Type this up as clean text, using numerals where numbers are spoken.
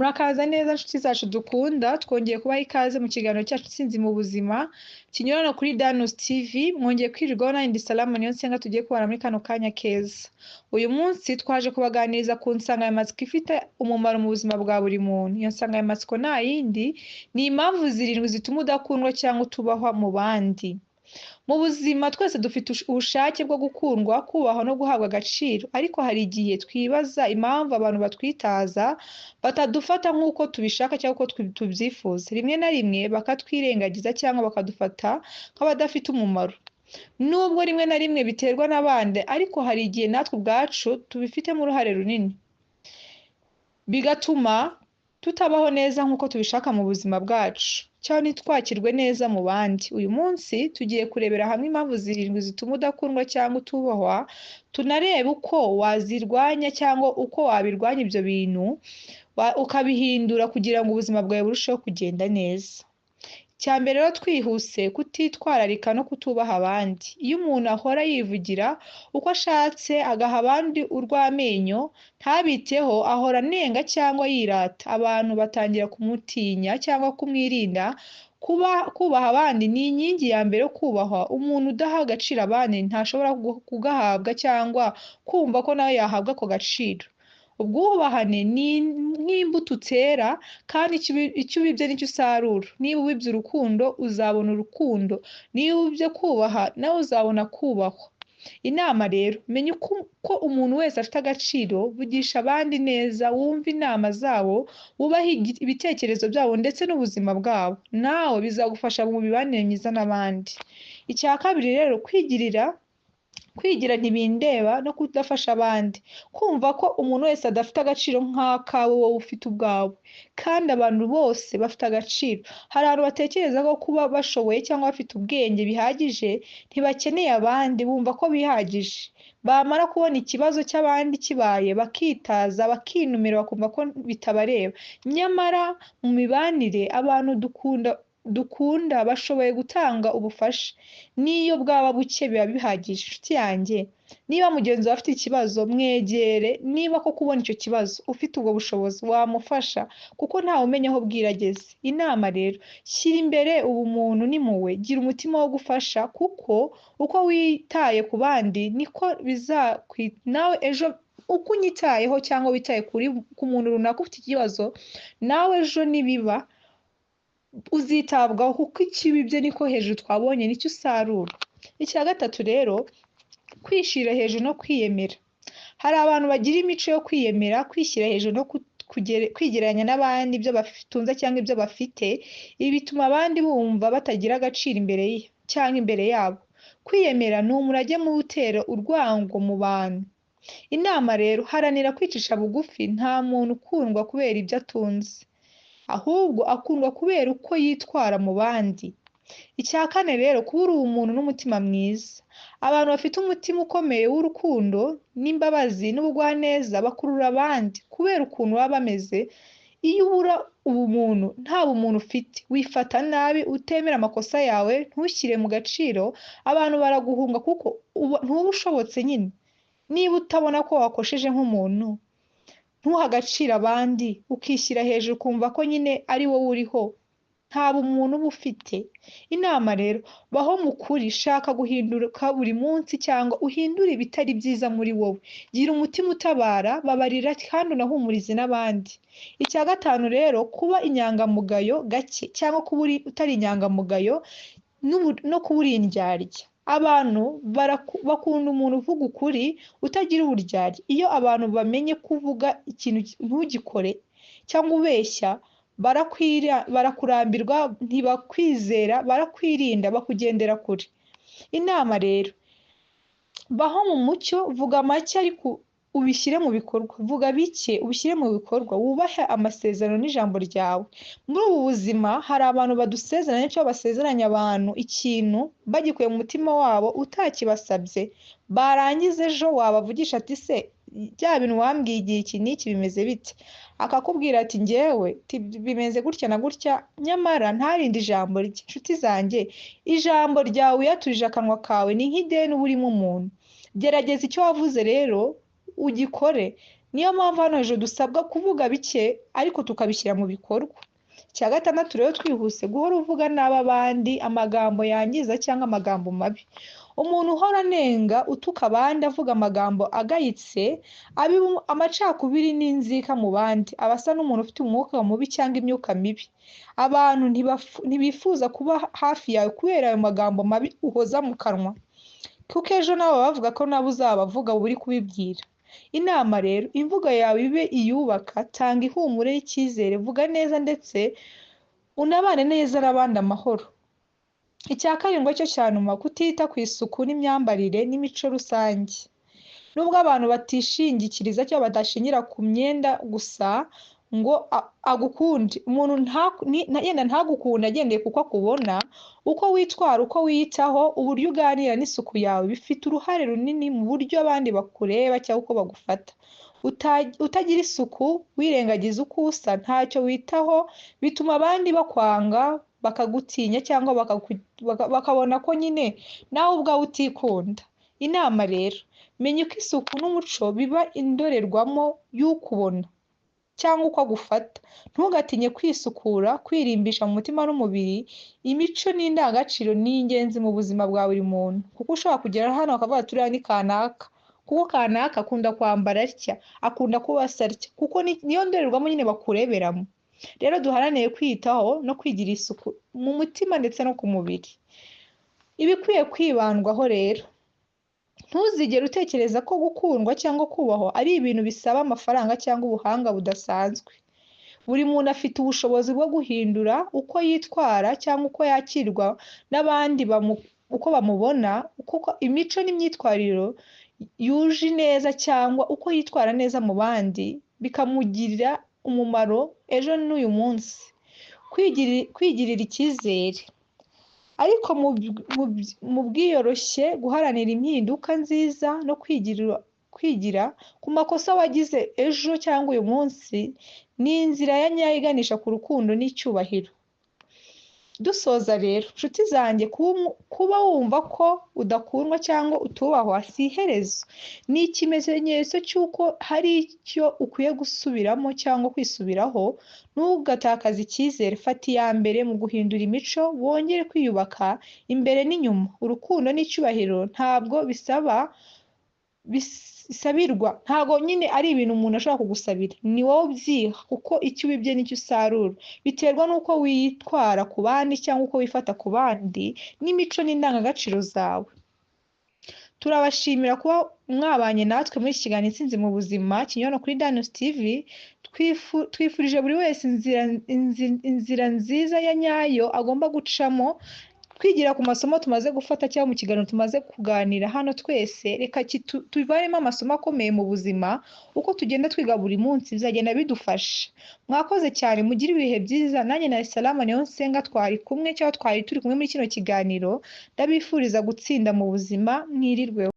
Murakaza neza nshuti zacu dukunda twongeye kubaha ikaze mu kiganiro cyacu Intsinzi mu buzima kinyurana kuri Danus TV. Mwongeye kwirirwaho na Ndi Salama Niyonsenga tugiye kubana muri kano kanya keza. Uyu munsi twaje kubaganiriza ku nsanganyamatsiko ifite umumaro mu buzima bwa buri muntu. Iyo nsanganyamatsiko nta yindi ni impamvu zirindwi zituma udakundwa cyangwa utubahwa mu bandi. Mu buzima twese dufite ubushake bwo gukundwa, kubahwa no guhabwa agaciro, ariko hari igihe twibaza impamvu abantu batwitaza batadufata nk'uko tubishaka cyangwa uko tubyifuza. Rimwe na rimwe bakatwirengagiza cyangwa bakadufata nk'abadafite umumaro. Nubwo rimwe na rimwe biterwa n'abandi, ariko hari igihe natwe ubwacu tubifitemo uruhare runini, bigatuma tutabaho neza nk'uko tubishaka mu buzima bwacu cyangwa ntitwakirwe neza mu bandi. Uyu munsi tugiye kurebera hamwe impamvu zirindwi zituma udakundwa cyangwa utubahwa, tunarebe uko wazirwanya cyangwa uko wabirwanya ibyo bintu ukabihindura kugira ngo ubuzima bwawe burusheho kugenda neza. Icya mbere rero twihuse, kutitwararika no kutubaha abandi. Iyo umuntu ahora yivugira uko ashatse agaha abandi urw'amenyo, ntabiteho, ahora anenga cyangwa yirata, abantu batangira kumutinya cyangwa kumwirinda. Kubaha abandi ni inkingi ya mbere yo kubahwa. Umuntu udaha agaciro abandi ntashobora kugahabwa cyangwa kumva ko nawe yahabwa ako gaciro. Ubwubahane ni nk'imbuto utera, kandi icyo ubibye nicyo usarura. Niba ubibye urukundo uzabona urukundo, niba ubibye kubaha nawe uzabona kubahwa. Inama rero, menya ko umuntu wese afite agaciro. Vugisha abandi neza, wumve inama zabo, wubahe ibitekerezo byabo ndetse n'ubuzima bwabo, nawe bizagufasha mu mibanire myiza n'abandi. Icya kabiri rero, kwigira ntibindeba no kudafasha abandi. Kumva ko umuntu wese adafite agaciro nk'akawe wowe ufite ubwawe, kandi abantu bose bafite agaciro. Hari abantu batekereza ko kuba bashoboye cyangwa bafite ubwenge bihagije, ntibakeneye abandi, bumva ko bihagije. Bamara kubona ikibazo cy'abandi kibaye bakitaza, bakinumira, bakumva ko bitabareba. Nyamara mu mibanire abantu dukunda bashoboye gutanga ubufasha, n'iyo bwaba buke biba bihagije. Inshuti yanjye, niba mugenzi wawe afite ikibazo, mwegere. Niba ko kubona icyo kibazo ufite ubwo bushobozi wamufasha, kuko ntawe umenya aho bwirageze. Inama rero, shyira imbere ubumuntu n'impuhwe, gira umutima wo gufasha, kuko uko witaye ku bandi niko nawe ejo uko unyitayeho cyangwa witaye ku muntu runaka ufite ikibazo, nawe ejo nibiba uzitabwaho, kuko ikibibye niko hejuru twabonye nicyo usarura. Icya gatatu rero, kwishyira hejuru no kwiyemera. Hari abantu bagira imico yo kwiyemera, kwishyira hejuru no kwigereranya n'abandi ibyo batunze cyangwa ibyo bafite. Ibi bituma abandi bumva batagira agaciro imbere ye cyangwa imbere yabo. Kwiyemera ni umurage mu utera urwango mu bantu. Inama rero, haranira kwicisha bugufi. Nta muntu ukundwa kubera ibyo atunze, ahubwo akundwa kubera uko yitwara mu bandi. Icya kane rero, kuba uri umuntu n'umutima mwiza. Abantu bafite umutima ukomeye w'urukundo n'imbabazi n'ubugwaneza bakurura abandi kubera ukuntu baba bameze. Iyo ubura ubumuntu, nta bumuntu ufite, wifata nabi, utemera amakosa yawe, ntushyire mu gaciro, abantu baraguhunga kuko ntuba ushobotse nyine. Niba utabona ko wakosheje nk'umuntu, ntuha agaciro abandi, ukishyira hejuru ukumva ko nyine ari wowe uriho, nta bumuntu uba ufite. Inama rero, baho mu kuri, shaka guhinduka buri munsi cyangwa uhindure ibitari byiza muri wowe. Gira umutima utabara, babarira kandi unahumurize n'abandi. Icya gatanu rero, kuba inyangamugayo gake cyangwa kuba utari inyangamugayo no kuba uri indyarya. Abantu bakunda umuntu uvuga ukuri, utagira uburyarya. Iyo abantu bamenye kuvuga ikintu ntugikore cyangwa ubeshya, barakurambirwa, ntibakwizera, barakwirinda, bakugendera kure. Inama rero, baho mu mucyo, vuga make ariko ubishyire mu bikorwa. Vuga bike ubishyire mu bikorwa, wubahe amasezerano n'ijambo ryawe. Muri ubu buzima hari abantu badusezeranya cyangwa basezeranya abantu ikintu bagikuye mu mutima wabo utakibasabye, barangiza ejo wabavugisha ati se bya bintu wambwiye igihe iki n'iki bimeze bite? Akakubwira ati njyewe bimeze gutya na gutya, nyamara ntarinde ijambo rye. Inshuti zanjye, ijambo ryawe uyaturije akanwa kawe ni nk'ideni uba urimo umuntu. Gerageza icyo wavuze rero ugikore, niyo mpamvu hano hejuru dusabwa kuvuga bike ariko tukabishyira mu bikorwa. Icya gatandatu rero twihuse, guhora uvuga nabi abandi amagambo yangiza cyangwa amagambo mabi. Umuntu uhora anenga utuka abandi avuga amagambo agayitse abiba amacakubiri n'inzika mu bandi, aba asa n'umuntu ufite umwuka mubi cyangwa imyuka mibi. Abantu ntibifuza kuba hafi yawe kubera ayo magambo mabi uhoza mu kanwa, kuko ejo nabo bavuga ko nabo uzabavuga uri kubibwira. Inama rero, imvugo yawe ibe iyubaka, tanga ihumure y'icyizere, vuga neza ndetse unabane neza n'abandi amahoro. Icya karindwi cyo cya nyuma, kutita ku isuku n'imyambarire n'imico rusange. Nubwo abantu batishingikiriza cyangwa badashingira ku myenda gusa ngo agukunde, umuntu yenda ntagukunde agendeye kuko akubona, uko witwara, uko wiyitaho, uburyo uganira n'isuku yawe bifite uruhare runini mu buryo abandi bakureba cyangwa uko bagufata. Utagira isuku, wirengagiza uko usa, ntacyo witaho, bituma abandi bakwanga, bakagutinya cyangwa bakabona ko nyine nawe ubwawe utikunda. Inama rero, menya uko isuku n'umuco biba indorerwamo y'ukubona cyangwa uko agufata. Ntugatinye kwisukura, kwirimbisha mu mutima n'umubiri. Imico n'indangagaciro ni ingenzi mu buzima bwa buri muntu, kuko ushobora kugera hano bakavuga turiya ni kanaka, kuko kanaka akunda kwambara atya, akunda kuba asa atya, kuko niyo ndorerwamo nyine bakureberamo. Rero duharanire kwiyitaho no kwigira isuku mu mutima ndetse no ku mubiri. Ibikwiye kwibandwaho rero, ntuzigere utekereza ko gukundwa cyangwa kubahwa ari ibintu bisaba amafaranga cyangwa ubuhanga budasanzwe. Buri muntu afite ubushobozi bwo guhindura uko yitwara cyangwa uko yakirwa n'abandi uko bamubona, kuko imico n'imyitwarire yuje neza cyangwa uko yitwara neza mu bandi bikamugirira umumaro ejo n'uyu munsi. Kwigirira icyizere ariko mu bwiyoroshye, guharanira impinduka nziza no kwigira ku makosa wagize ejo cyangwa uyu munsi ni inzira ya nyayo iganisha ku rukundo n'icyubahiro. Dusoza rero, nshuti zanjye, kuba wumva ko udakundwa cyangwa utubahwa si iherezo, ni ikimenyetso cy'uko hari icyo ukwiye gusubiramo cyangwa kwisubiraho. Ntugatakaze icyizere, fata iya mbere mu guhindura imico, wongere kwiyubaka imbere n'inyuma. Urukundo n'icyubahiro ntabwo bisabirwa, ntabwo nyine ari ibintu umuntu ashobora kugusabira, ni wowe ubyiha, kuko icyo ubibye nicyo usarura. Biterwa n'uko witwara ku bandi cyangwa uko wifata ku bandi n'imico n'indangagaciro zawe. Turabashimira kuba mwabanye natwe muri iki kiganiro Intsinzi mu buzima kinyura kuri Danos TV. Twifurije buri wese inzira nziza ya nyayo agomba gucamo, twigira ku masomo tumaze gufata cyangwa mu kiganiro tumaze kuganira hano twese. Reka tuvanemo amasomo akomeye mu buzima, uko tugenda twiga buri munsi bizagenda bidufasha. Mwakoze cyane, mugire ibihe byiza. Nanjye na Salama niyo nsenga twari kumwe cyangwa twari turi kumwe muri kino kiganiro. Ndabifuriza gutsinda mu buzima, mwirirweho.